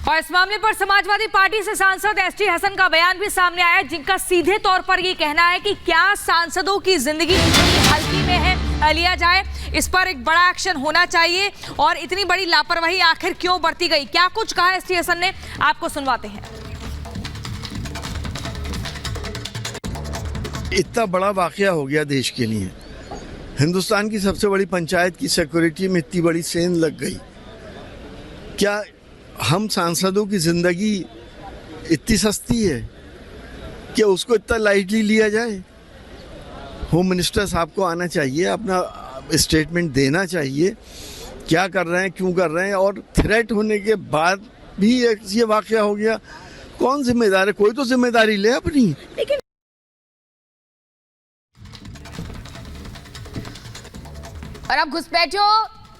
और इस मामले पर समाजवादी पार्टी से सांसद एसटी हसन का बयान भी सामने आया, जिनका सीधे तौर पर ये कहना है कि क्या सांसदों की जिंदगी हल्की में है लिया जाए, इस पर एक बड़ा एक्शन होना चाहिए और इतनी बड़ी लापरवाही आखिर क्यों बरती गई। क्या कुछ कहा एसटी हसन ने, आपको सुनवाते हैं। इतना बड़ा वाकया हो गया देश के लिए, हिंदुस्तान की सबसे बड़ी पंचायत की सिक्योरिटी में इतनी बड़ी सेंध लग गई। क्या हम सांसदों की जिंदगी इतनी सस्ती है कि उसको इतना लाइटली लिया जाए? होम मिनिस्टर साहब को आना चाहिए, अपना स्टेटमेंट देना चाहिए, क्या कर रहे हैं, क्यों कर रहे हैं। और थ्रेट होने के बाद भी ये वाकया हो गया, कौन जिम्मेदार है? कोई तो जिम्मेदारी ले अपनी। लेकिन और अब घुसपैठियों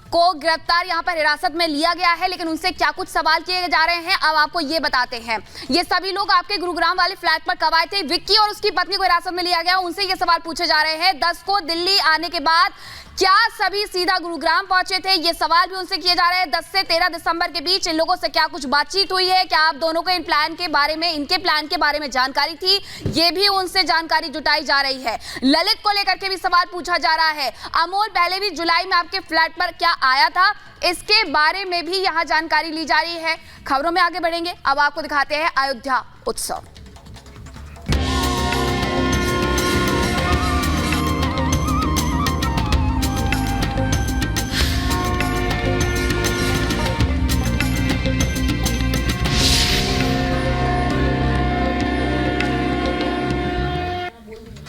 को गिरफ्तार यहां पर हिरासत में लिया गया है, लेकिन उनसे क्या कुछ सवाल किए जा रहे हैं अब आपको ये बताते हैं। ये सभी लोग आपके गुरुग्राम वाले फ्लैट पर कब आए थे? विक्की और उसकी पत्नी को हिरासत में लिया गया, उनसे ये सवाल पूछे जा रहे हैं। 10 को दिल्ली आने के बाद क्या सभी सीधा गुरुग्राम पहुंचे थे? ये सवाल भी उनसे किए जा रहे हैं। 10 से 13 दिसंबर के बीच इन लोगों से क्या कुछ बातचीत हुई है? क्या आप दोनों को इनके प्लान के बारे में जानकारी थी? ये भी उनसे जानकारी जुटाई जा रही है। ललित को लेकर के भी सवाल पूछा जा रहा है। अमोल पहले भी जुलाई में आपके फ्लैट पर क्या आया था, इसके बारे में भी यहां जानकारी ली जा रही है। खबरों में आगे बढ़ेंगे, अब आपको दिखाते हैं अयोध्या उत्सव।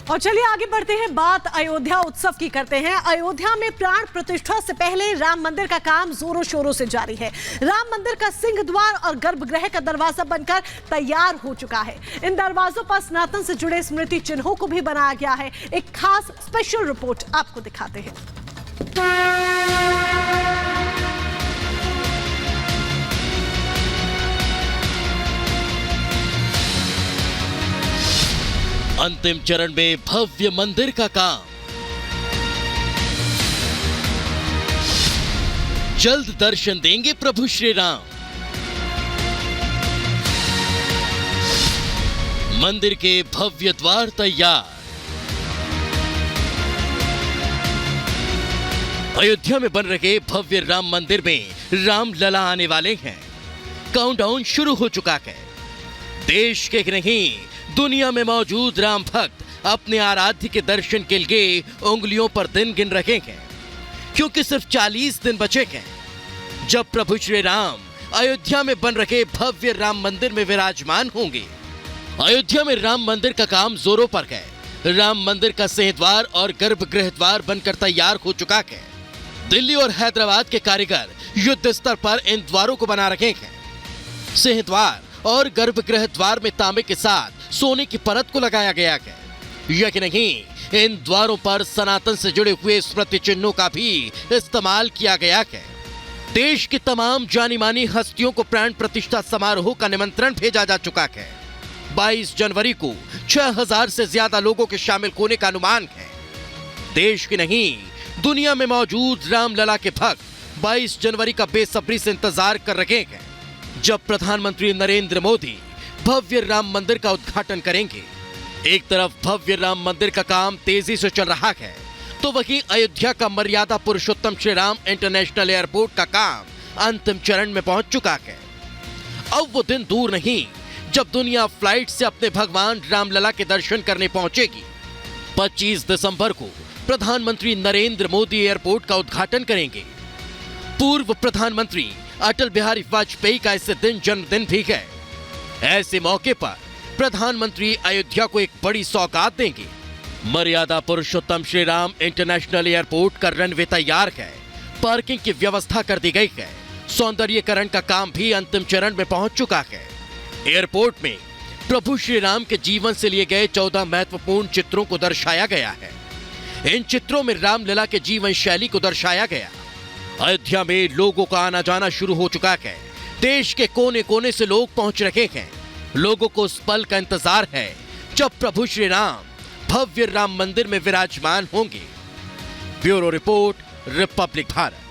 और चलिए आगे बढ़ते हैं, बात अयोध्या उत्सव की करते हैं। अयोध्या में प्राण प्रतिष्ठा से पहले राम मंदिर का काम जोरों शोरों से जारी है। राम मंदिर का सिंह द्वार और गर्भगृह का दरवाजा बनकर तैयार हो चुका है। इन दरवाजों पर सनातन से जुड़े स्मृति चिन्हों को भी बनाया गया है। एक खास स्पेशल रिपोर्ट आपको दिखाते हैं। अंतिम चरण में भव्य मंदिर का काम, जल्द दर्शन देंगे प्रभु श्री राम। मंदिर के भव्य द्वार तैयार। अयोध्या में बन रहे भव्य राम मंदिर में राम लला आने वाले हैं। काउंटडाउन शुरू हो चुका है। देश के नहीं, दुनिया में मौजूद राम भक्त अपने आराध्य के दर्शन के लिए उंगलियों पर दिन गिन रहे हैं, क्योंकि सिर्फ 40 दिन बचे हैं जब प्रभु श्री राम अयोध्या में बन रहे भव्य राम मंदिर में विराजमान होंगे। अयोध्या में राम मंदिर का काम जोरों पर है। राम मंदिर का सिंहद्वार और गर्भगृह द्वार बनकर तैयार हो चुका है। दिल्ली और हैदराबाद के कारीगर युद्ध स्तर पर इन द्वारों को बना रहे हैं। सिंहद्वार और गर्भगृह द्वार में तांबे के साथ सोने की परत को लगाया गया है। यही नहीं, इन द्वारों पर सनातन से जुड़े हुए स्मृति चिन्हों का भी इस्तेमाल किया गया है। देश की तमाम जानी मानी हस्तियों को प्राण प्रतिष्ठा समारोह का निमंत्रण भेजा जा चुका है। 22 जनवरी को 6000 से ज्यादा लोगों के शामिल होने का अनुमान है। देश की नहीं, दुनिया में मौजूद रामलला के भक्त 22 जनवरी का बेसब्री से इंतजार कर रहे हैं, जब प्रधानमंत्री नरेंद्र मोदी भव्य राम मंदिर का उद्घाटन करेंगे। एक तरफ भव्य राम मंदिर का काम तेजी से चल रहा है, तो वहीं अयोध्या का मर्यादा पुरुषोत्तम श्री राम इंटरनेशनल एयरपोर्ट का काम अंतिम चरण में पहुंच चुका है। अब वो दिन दूर नहीं जब दुनिया फ्लाइट से अपने भगवान रामलला के दर्शन करने पहुंचेगी। 25 दिसंबर को प्रधानमंत्री नरेंद्र मोदी एयरपोर्ट का उद्घाटन करेंगे। पूर्व प्रधानमंत्री अटल बिहारी वाजपेयी का इस दिन जन्मदिन भी है। ऐसे मौके पर प्रधानमंत्री अयोध्या को एक बड़ी सौगात देंगे। मर्यादा पुरुषोत्तम श्री राम इंटरनेशनल एयरपोर्ट का रनवे तैयार है। पार्किंग की व्यवस्था कर दी गई है। सौंदर्यीकरण का काम भी अंतिम चरण में पहुंच चुका है। एयरपोर्ट में प्रभु श्री राम के जीवन से लिए गए 14 महत्वपूर्ण चित्रों को दर्शाया गया है। इन चित्रों में रामलला के जीवन शैली को दर्शाया गया। अयोध्या में लोगों का आना जाना शुरू हो चुका है। देश के कोने कोने से लोग पहुंच रहे हैं। लोगों को उस पल का इंतजार है जब प्रभु श्री राम भव्य राम मंदिर में विराजमान होंगे। Bureau report, Republic Bharat.